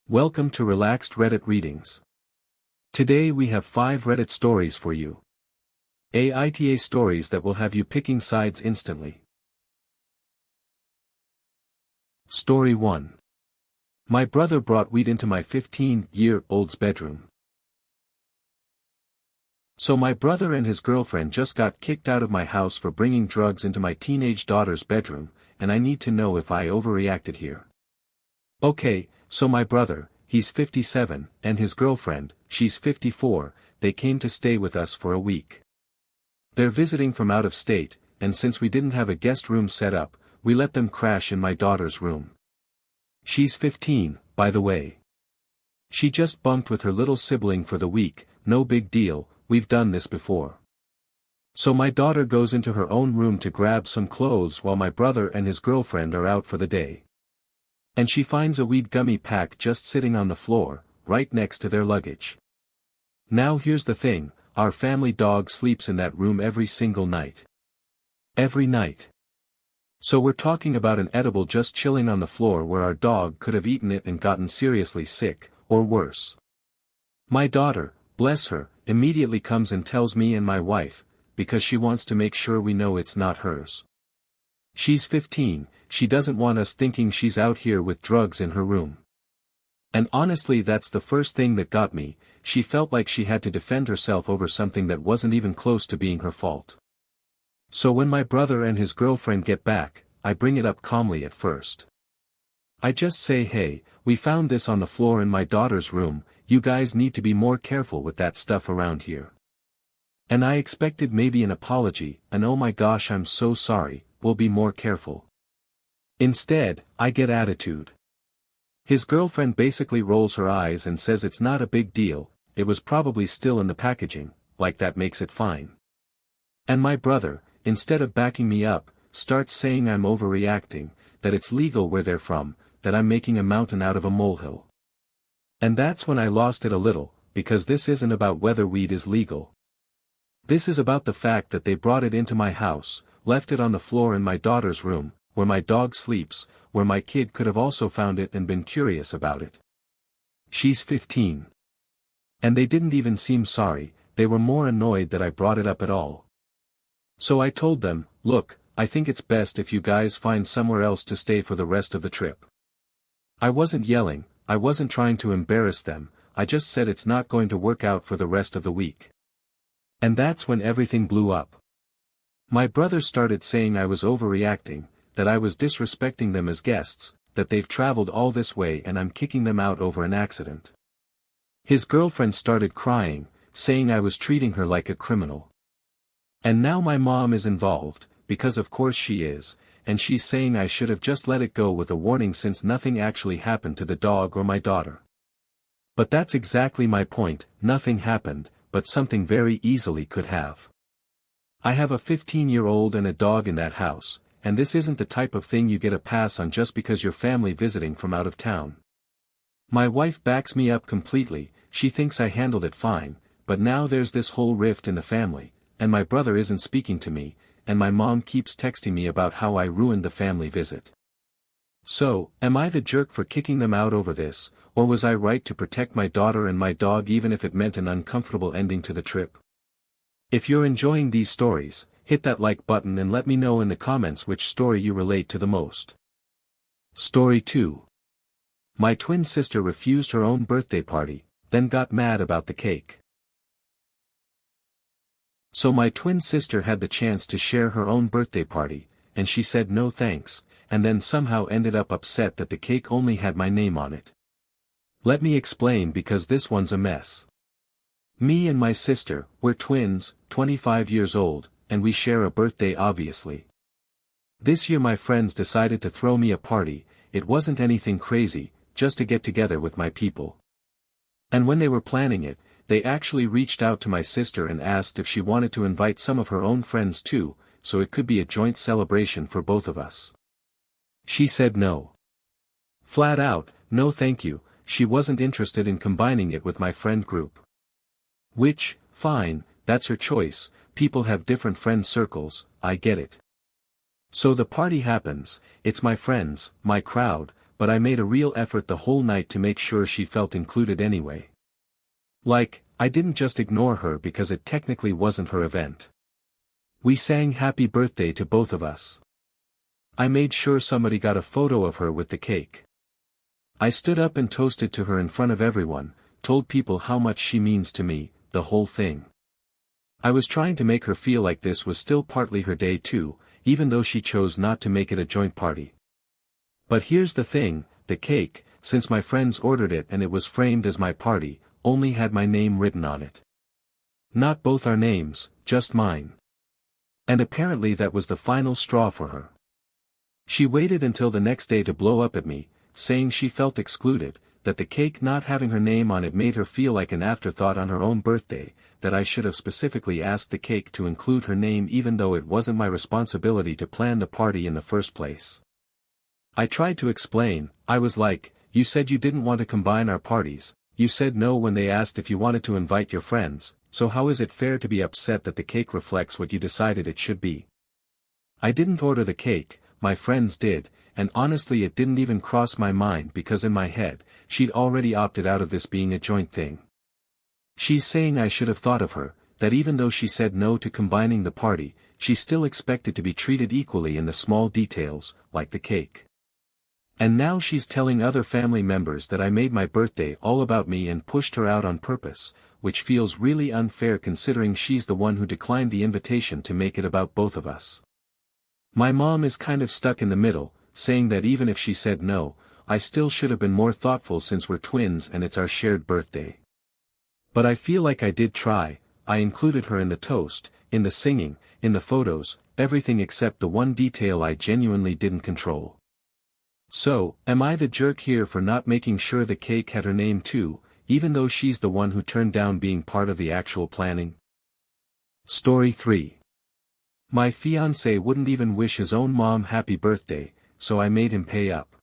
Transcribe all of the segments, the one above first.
Welcome to Relaxed Reddit Readings. Today we have 5 Reddit stories for you. AITA stories that will have you picking sides instantly. Story 1. My brother brought weed into my 15-year-old's bedroom. So my brother and his girlfriend just got kicked out of my house for bringing drugs into my teenage daughter's bedroom, and I need to know if I overreacted here. Okay. So my brother, he's 57, and his girlfriend, she's 54, they came to stay with us for a week. They're visiting from out of state, and since we didn't have a guest room set up, we let them crash in my daughter's room. She's 15, by the way. She just bunked with her little sibling for the week, no big deal, we've done this before. So my daughter goes into her own room to grab some clothes while my brother and his girlfriend are out for the day. And she finds a weed gummy pack just sitting on the floor, right next to their luggage. Now here's the thing, our family dog sleeps in that room every single night. Every night. So we're talking about an edible just chilling on the floor where our dog could have eaten it and gotten seriously sick, or worse. My daughter, bless her, immediately comes and tells me and my wife, because she wants to make sure we know it's not hers. She's 15, she doesn't want us thinking she's out here with drugs in her room. And honestly, that's the first thing that got me. She felt like she had to defend herself over something that wasn't even close to being her fault. So when my brother and his girlfriend get back, I bring it up calmly at first. I just say, hey, we found this on the floor in my daughter's room, you guys need to be more careful with that stuff around here. And I expected maybe an apology, and oh my gosh, I'm so sorry, we'll be more careful. Instead, I get attitude. His girlfriend basically rolls her eyes and says it's not a big deal, it was probably still in the packaging, like that makes it fine. And my brother, instead of backing me up, starts saying I'm overreacting, that it's legal where they're from, that I'm making a mountain out of a molehill. And that's when I lost it a little, because this isn't about whether weed is legal. This is about the fact that they brought it into my house, left it on the floor in my daughter's room, where my dog sleeps, where my kid could have also found it and been curious about it. She's 15. And they didn't even seem sorry, they were more annoyed that I brought it up at all. So I told them, look, I think it's best if you guys find somewhere else to stay for the rest of the trip. I wasn't yelling, I wasn't trying to embarrass them, I just said it's not going to work out for the rest of the week. And that's when everything blew up. My brother started saying I was overreacting, that I was disrespecting them as guests, that they've traveled all this way and I'm kicking them out over an accident. His girlfriend started crying, saying I was treating her like a criminal. And now my mom is involved, because of course she is, and she's saying I should have just let it go with a warning since nothing actually happened to the dog or my daughter. But that's exactly my point, nothing happened, but something very easily could have. I have a 15-year-old and a dog in that house, and this isn't the type of thing you get a pass on just because you're family visiting from out of town. My wife backs me up completely, she thinks I handled it fine, but now there's this whole rift in the family, and my brother isn't speaking to me, and my mom keeps texting me about how I ruined the family visit. So, am I the jerk for kicking them out over this, or was I right to protect my daughter and my dog even if it meant an uncomfortable ending to the trip? If you're enjoying these stories, hit that like button and let me know in the comments which story you relate to the most. Story 2. My twin sister refused her own birthday party, then got mad about the cake. So my twin sister had the chance to share her own birthday party, and she said no thanks, and then somehow ended up upset that the cake only had my name on it. Let me explain because this one's a mess. Me and my sister, we're twins, 25 years old, and we share a birthday obviously. This year my friends decided to throw me a party, it wasn't anything crazy, just to get together with my people. And when they were planning it, they actually reached out to my sister and asked if she wanted to invite some of her own friends too, so it could be a joint celebration for both of us. She said no. Flat out, no thank you, she wasn't interested in combining it with my friend group. Which, fine, that's her choice, people have different friend circles, I get it. So the party happens, it's my friends, my crowd, but I made a real effort the whole night to make sure she felt included anyway. Like, I didn't just ignore her because it technically wasn't her event. We sang happy birthday to both of us. I made sure somebody got a photo of her with the cake. I stood up and toasted to her in front of everyone, told people how much she means to me, the whole thing. I was trying to make her feel like this was still partly her day too, even though she chose not to make it a joint party. But here's the thing, the cake, since my friends ordered it and it was framed as my party, only had my name written on it. Not both our names, just mine. And apparently that was the final straw for her. She waited until the next day to blow up at me, saying she felt excluded, that the cake not having her name on it made her feel like an afterthought on her own birthday, that I should have specifically asked the cake to include her name even though it wasn't my responsibility to plan the party in the first place. I tried to explain, I was like, you said you didn't want to combine our parties, you said no when they asked if you wanted to invite your friends, so how is it fair to be upset that the cake reflects what you decided it should be? I didn't order the cake, my friends did, and honestly it didn't even cross my mind because in my head, she'd already opted out of this being a joint thing. She's saying I should have thought of her, that even though she said no to combining the party, she still expected to be treated equally in the small details, like the cake. And now she's telling other family members that I made my birthday all about me and pushed her out on purpose, which feels really unfair considering she's the one who declined the invitation to make it about both of us. My mom is kind of stuck in the middle, saying that even if she said no, I still should have been more thoughtful since we're twins and it's our shared birthday. But I feel like I did try, I included her in the toast, in the singing, in the photos, everything except the one detail I genuinely didn't control. So, am I the jerk here for not making sure the cake had her name too, even though she's the one who turned down being part of the actual planning? Story 3. My fiancé wouldn't even wish his own mom happy birthday, so I made him pay up.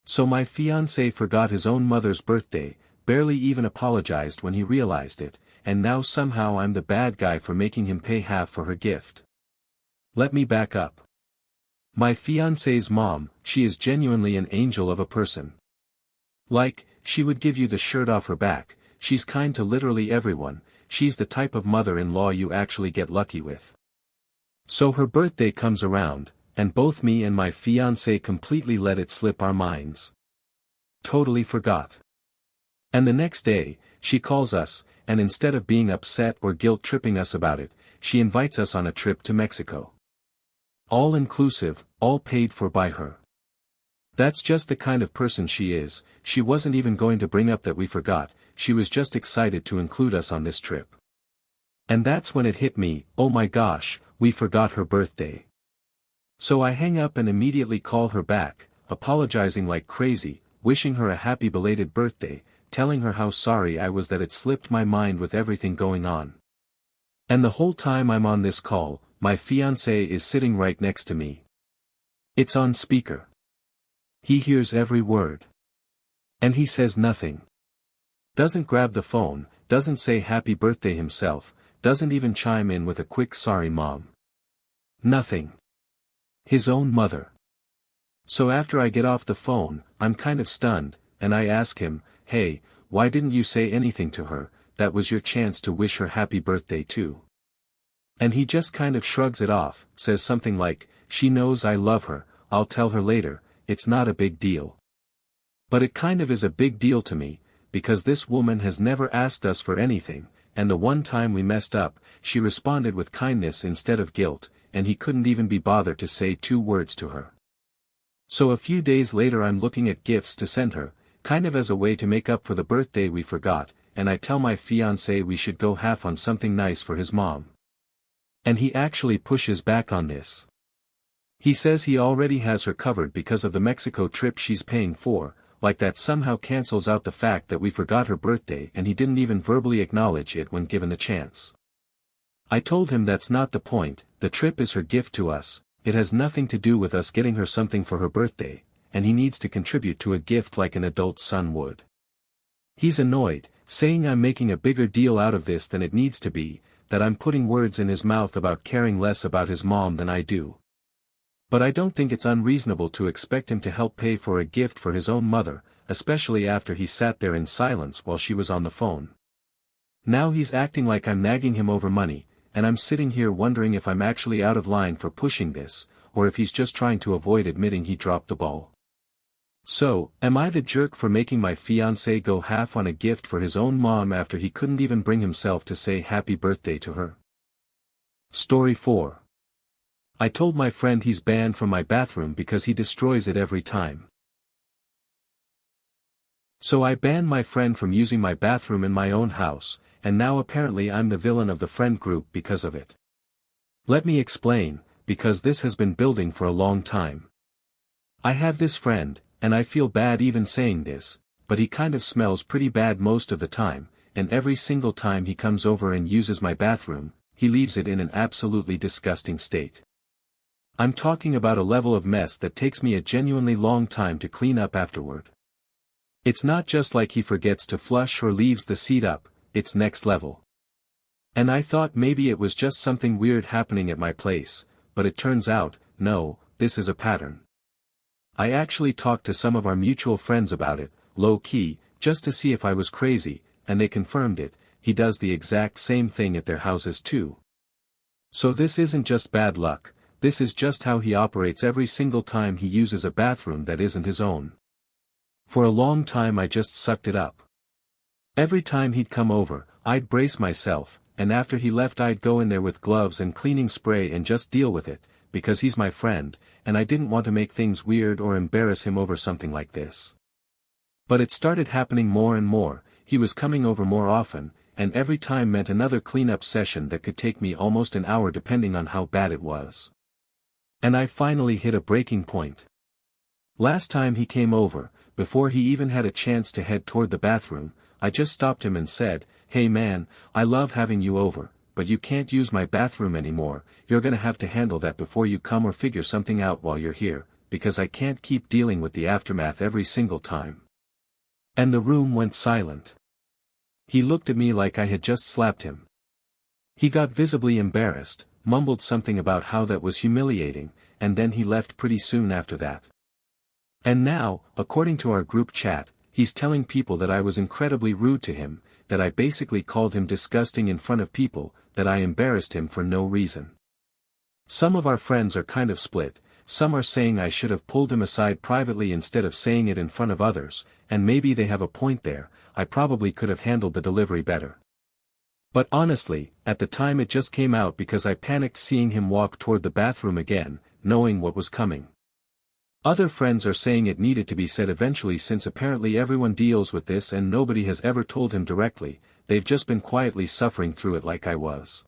So my fiancé forgot his own mother's birthday, barely even apologized when he realized it, and now somehow I'm the bad guy for making him pay half for her gift. Let me back up. My fiancé's mom, she is genuinely an angel of a person. Like, she would give you the shirt off her back, she's kind to literally everyone, she's the type of mother-in-law you actually get lucky with. So her birthday comes around, and both me and my fiancé completely let it slip our minds. Totally forgot. And the next day, she calls us, and instead of being upset or guilt-tripping us about it, she invites us on a trip to Mexico. All inclusive, all paid for by her. That's just the kind of person she is, she wasn't even going to bring up that we forgot, she was just excited to include us on this trip. And that's when it hit me, oh my gosh, we forgot her birthday. So I hang up and immediately call her back, apologizing like crazy, wishing her a happy belated birthday, telling her how sorry I was that it slipped my mind with everything going on. And the whole time I'm on this call, my fiancé is sitting right next to me. It's on speaker. He hears every word. And he says nothing. Doesn't grab the phone, doesn't say happy birthday himself, doesn't even chime in with a quick sorry mom. Nothing. His own mother. So after I get off the phone, I'm kind of stunned, and I ask him, hey, why didn't you say anything to her, that was your chance to wish her happy birthday too. And he just kind of shrugs it off, says something like, she knows I love her, I'll tell her later, it's not a big deal. But it kind of is a big deal to me, because this woman has never asked us for anything, and the one time we messed up, she responded with kindness instead of guilt, and he couldn't even be bothered to say 2 words to her. So a few days later I'm looking at gifts to send her, kind of as a way to make up for the birthday we forgot, and I tell my fiancé we should go half on something nice for his mom. And he actually pushes back on this. He says he already has her covered because of the Mexico trip she's paying for, like that somehow cancels out the fact that we forgot her birthday and he didn't even verbally acknowledge it when given the chance. I told him that's not the point, the trip is her gift to us, it has nothing to do with us getting her something for her birthday, and he needs to contribute to a gift like an adult son would. He's annoyed, saying I'm making a bigger deal out of this than it needs to be, that I'm putting words in his mouth about caring less about his mom than I do. But I don't think it's unreasonable to expect him to help pay for a gift for his own mother, especially after he sat there in silence while she was on the phone. Now he's acting like I'm nagging him over money, and I'm sitting here wondering if I'm actually out of line for pushing this, or if he's just trying to avoid admitting he dropped the ball. So, am I the jerk for making my fiancé go half on a gift for his own mom after he couldn't even bring himself to say happy birthday to her? Story 4. I told my friend he's banned from my bathroom because he destroys it every time. So I banned my friend from using my bathroom in my own house, and now apparently I'm the villain of the friend group because of it. Let me explain, because this has been building for a long time. I have this friend, and I feel bad even saying this, but he kind of smells pretty bad most of the time, and every single time he comes over and uses my bathroom, he leaves it in an absolutely disgusting state. I'm talking about a level of mess that takes me a genuinely long time to clean up afterward. It's not just like he forgets to flush or leaves the seat up, it's next level. And I thought maybe it was just something weird happening at my place, but it turns out, no, this is a pattern. I actually talked to some of our mutual friends about it, low-key, just to see if I was crazy, and they confirmed it, he does the exact same thing at their houses too. So this isn't just bad luck, this is just how he operates every single time he uses a bathroom that isn't his own. For a long time I just sucked it up. Every time he'd come over, I'd brace myself, and after he left I'd go in there with gloves and cleaning spray and just deal with it, because he's my friend, and I didn't want to make things weird or embarrass him over something like this. But it started happening more and more, he was coming over more often, and every time meant another cleanup session that could take me almost an hour depending on how bad it was. And I finally hit a breaking point. Last time he came over, before he even had a chance to head toward the bathroom, I just stopped him and said, "Hey man, I love having you over, but you can't use my bathroom anymore, you're gonna have to handle that before you come or figure something out while you're here, because I can't keep dealing with the aftermath every single time." And the room went silent. He looked at me like I had just slapped him. He got visibly embarrassed, mumbled something about how that was humiliating, and then he left pretty soon after that. And now, according to our group chat, he's telling people that I was incredibly rude to him, that I basically called him disgusting in front of people, that I embarrassed him for no reason. Some of our friends are kind of split, some are saying I should have pulled him aside privately instead of saying it in front of others, and maybe they have a point there, I probably could have handled the delivery better. But honestly, at the time it just came out because I panicked seeing him walk toward the bathroom again, knowing what was coming. Other friends are saying it needed to be said eventually since apparently everyone deals with this and nobody has ever told him directly, they've just been quietly suffering through it like I was.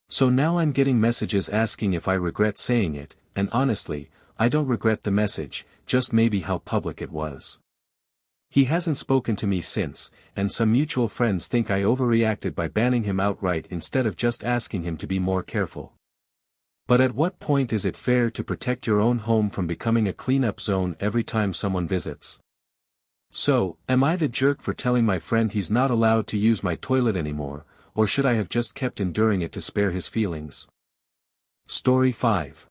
So now I'm getting messages asking if I regret saying it, and honestly, I don't regret the message, just maybe how public it was. He hasn't spoken to me since, and some mutual friends think I overreacted by banning him outright instead of just asking him to be more careful. But at what point is it fair to protect your own home from becoming a cleanup zone every time someone visits? So, am I the jerk for telling my friend he's not allowed to use my toilet anymore, or should I have just kept enduring it to spare his feelings? Story 5.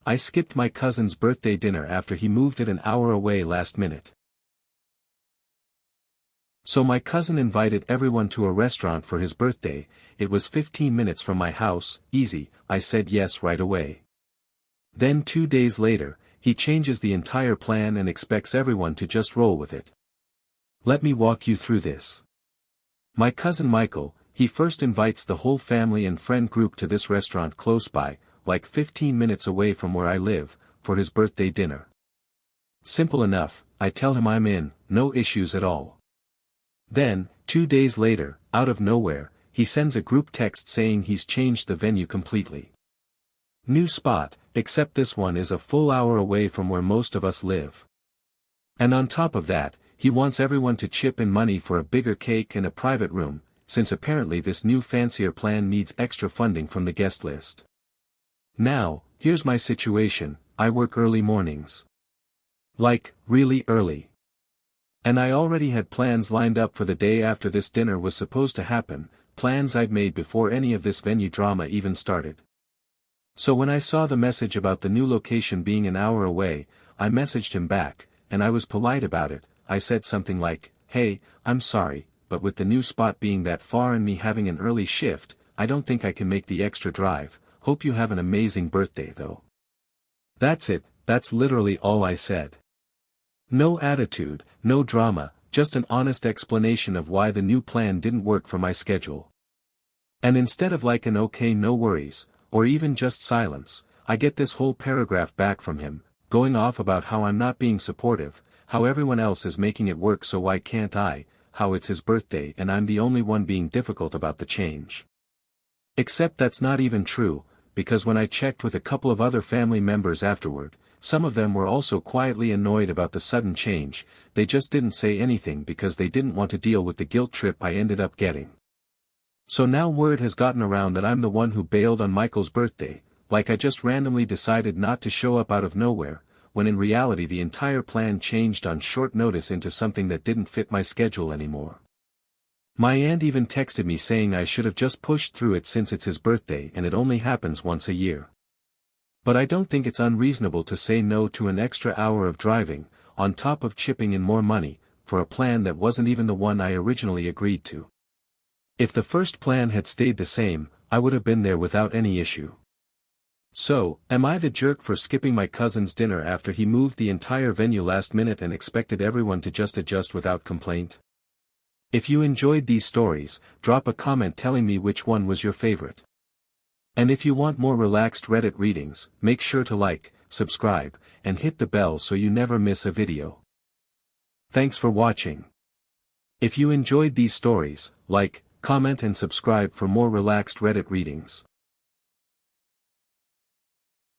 I skipped my cousin's birthday dinner after he moved it an hour away last minute. So my cousin invited everyone to a restaurant for his birthday, it was 15 minutes from my house, easy, I said yes right away. Then 2 days later, he changes the entire plan and expects everyone to just roll with it. Let me walk you through this. My cousin Michael, he first invites the whole family and friend group to this restaurant close by, like 15 minutes away from where I live, for his birthday dinner. Simple enough, I tell him I'm in, no issues at all. Then, 2 days later, out of nowhere, he sends a group text saying he's changed the venue completely. New spot, except this one is a full hour away from where most of us live. And on top of that, he wants everyone to chip in money for a bigger cake and a private room, since apparently this new fancier plan needs extra funding from the guest list. Now, here's my situation, I work early mornings. Like, really early. And I already had plans lined up for the day after this dinner was supposed to happen, plans I'd made before any of this venue drama even started. So when I saw the message about the new location being an hour away, I messaged him back, and I was polite about it. I said something like, "Hey, I'm sorry, but with the new spot being that far and me having an early shift, I don't think I can make the extra drive. Hope you have an amazing birthday though." That's it, that's literally all I said. No attitude, no drama, just an honest explanation of why the new plan didn't work for my schedule. And instead of like an "okay, no worries," or even just silence, I get this whole paragraph back from him, going off about how I'm not being supportive, how everyone else is making it work so why can't I, how it's his birthday and I'm the only one being difficult about the change. Except that's not even true, because when I checked with a couple of other family members afterward, some of them were also quietly annoyed about the sudden change. They just didn't say anything because they didn't want to deal with the guilt trip I ended up getting. So now word has gotten around that I'm the one who bailed on Michael's birthday, like I just randomly decided not to show up out of nowhere, when in reality the entire plan changed on short notice into something that didn't fit my schedule anymore. My aunt even texted me saying I should have just pushed through it since it's his birthday and it only happens once a year. But I don't think it's unreasonable to say no to an extra hour of driving, on top of chipping in more money, for a plan that wasn't even the one I originally agreed to. If the first plan had stayed the same, I would have been there without any issue. So, am I the jerk for skipping my cousin's dinner after he moved the entire venue last minute and expected everyone to just adjust without complaint? If you enjoyed these stories, drop a comment telling me which one was your favorite. And if you want more relaxed Reddit readings, make sure to like, subscribe, and hit the bell so you never miss a video. Thanks for watching. If you enjoyed these stories, like, comment and subscribe for more relaxed Reddit readings.